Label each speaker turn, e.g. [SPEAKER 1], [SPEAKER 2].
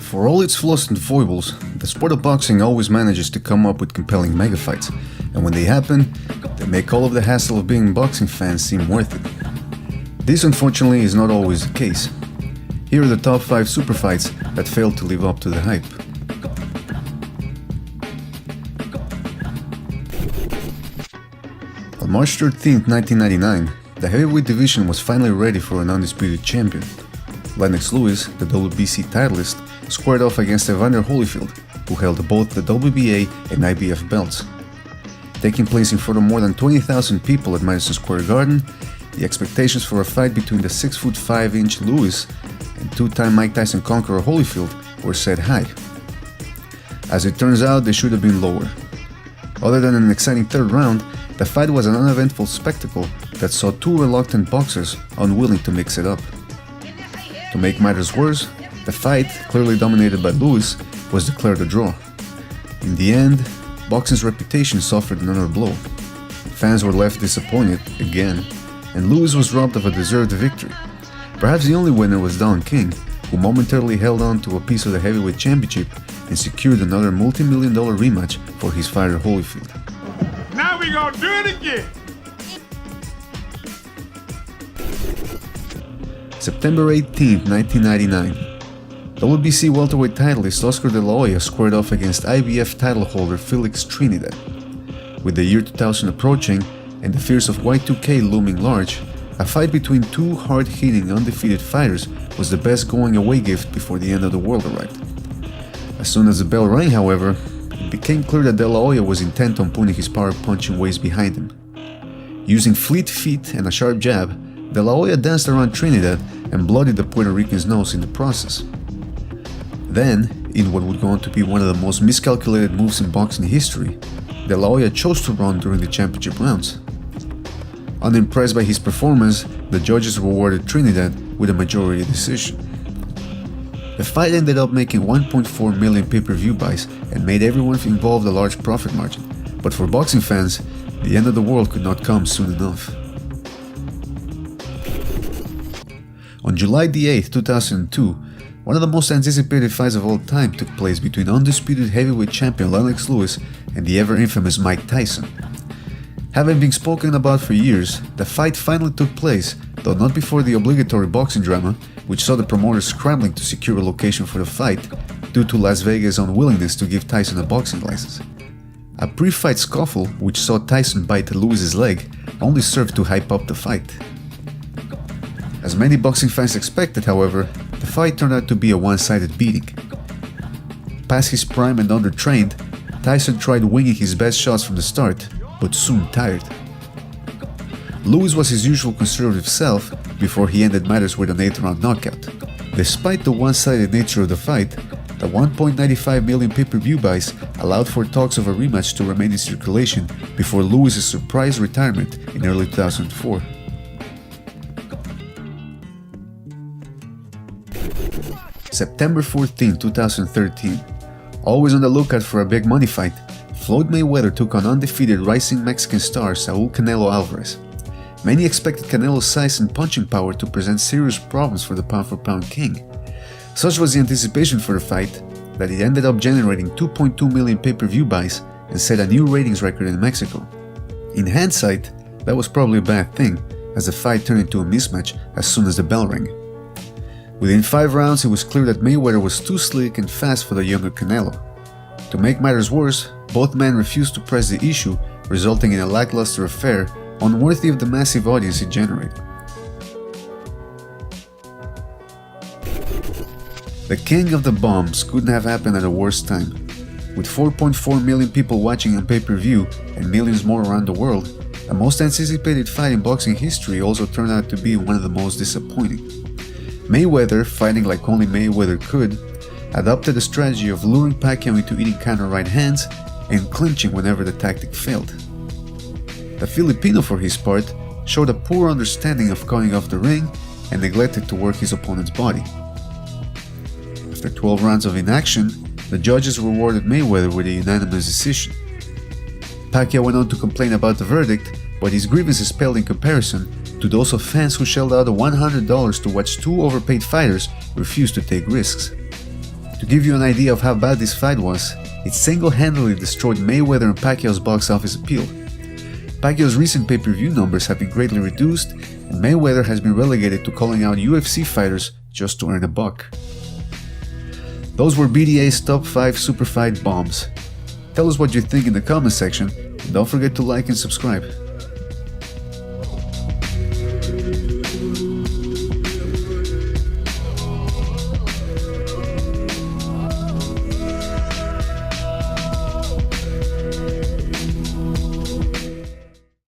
[SPEAKER 1] For all its flaws and foibles, the sport of boxing always manages to come up with compelling mega fights, and when they happen, they make all of the hassle of being boxing fans seem worth it. This unfortunately is not always the case. Here are the top 5 super fights that failed to live up to the hype. On March 13, 1999, the heavyweight division was finally ready for an undisputed champion. Lennox Lewis, the WBC titleist, squared off against Evander Holyfield, who held both the WBA and IBF belts. Taking place in front of more than 20,000 people at Madison Square Garden, the expectations for a fight between the 6'5" Lewis and two-time Mike Tyson conqueror Holyfield were set high. As it turns out, they should have been lower. Other than an exciting third round, the fight was an uneventful spectacle that saw two reluctant boxers unwilling to mix it up. To make matters worse, the fight, clearly dominated by Lewis, was declared a draw. In the end, boxing's reputation suffered another blow. Fans were left disappointed again, and Lewis was robbed of a deserved victory. Perhaps the only winner was Don King, who momentarily held on to a piece of the heavyweight championship and secured another multi-million-dollar rematch for his fighter Holyfield.
[SPEAKER 2] Now we gonna do it again!
[SPEAKER 1] September 18, 1999. WBC welterweight titleist Oscar de la Hoya squared off against IBF title holder Felix Trinidad. With the year 2000 approaching and the fears of Y2K looming large, a fight between two hard-hitting, undefeated fighters was the best going-away gift before the end of the world arrived. As soon as the bell rang, however, it became clear that de la Hoya was intent on putting his power-punching ways behind him. Using fleet feet and a sharp jab, de la Hoya danced around Trinidad and bloodied the Puerto Rican's nose in the process. Then, in what would go on to be one of the most miscalculated moves in boxing history, de la Hoya chose to run during the championship rounds. Unimpressed by his performance, the judges rewarded Trinidad with a majority decision. The fight ended up making 1.4 million pay-per-view buys and made everyone involved a large profit margin, but for boxing fans, the end of the world could not come soon enough. On July 8, 2002, one of the most anticipated fights of all time took place between undisputed heavyweight champion Lennox Lewis and the ever-infamous Mike Tyson. Having been spoken about for years, the fight finally took place, though not before the obligatory boxing drama, which saw the promoters scrambling to secure a location for the fight due to Las Vegas' unwillingness to give Tyson a boxing license. A pre-fight scuffle, which saw Tyson bite Lewis's leg, only served to hype up the fight. As many boxing fans expected, however, the fight turned out to be a one-sided beating. Past his prime and undertrained, Tyson tried winging his best shots from the start, but soon tired. Lewis was his usual conservative self before he ended matters with an 8th-round knockout. Despite the one-sided nature of the fight, the 1.95 million pay-per-view buys allowed for talks of a rematch to remain in circulation before Lewis's surprise retirement in early 2004. September 14, 2013. Always on the lookout for a big money fight, Floyd Mayweather took on undefeated rising Mexican star Saul Canelo Alvarez. Many expected Canelo's size and punching power to present serious problems for the pound-for-pound king. Such was the anticipation for the fight that it ended up generating 2.2 million pay-per-view buys and set a new ratings record in Mexico. In hindsight, that was probably a bad thing, as the fight turned into a mismatch as soon as the bell rang. Within 5 rounds, it was clear that Mayweather was too slick and fast for the younger Canelo. To make matters worse, both men refused to press the issue, resulting in a lackluster affair unworthy of the massive audience it generated. The king of the bombs couldn't have happened at a worse time. With 4.4 million people watching on pay-per-view and millions more around the world, the most anticipated fight in boxing history also turned out to be one of the most disappointing. Mayweather, fighting like only Mayweather could, adopted a strategy of luring Pacquiao into eating counter right hands and clinching whenever the tactic failed. The Filipino, for his part, showed a poor understanding of cutting off the ring and neglected to work his opponent's body. After 12 rounds of inaction, the judges rewarded Mayweather with a unanimous decision. Pacquiao went on to complain about the verdict, but his grievances paled in comparison to those of fans who shelled out $100 to watch two overpaid fighters refuse to take risks. To give you an idea of how bad this fight was, it single-handedly destroyed Mayweather and Pacquiao's box office appeal. Pacquiao's recent pay-per-view numbers have been greatly reduced, and Mayweather has been relegated to calling out UFC fighters just to earn a buck. Those were BDA's top 5 super fight bombs. Tell us what you think in the comment section, and don't forget to like and subscribe.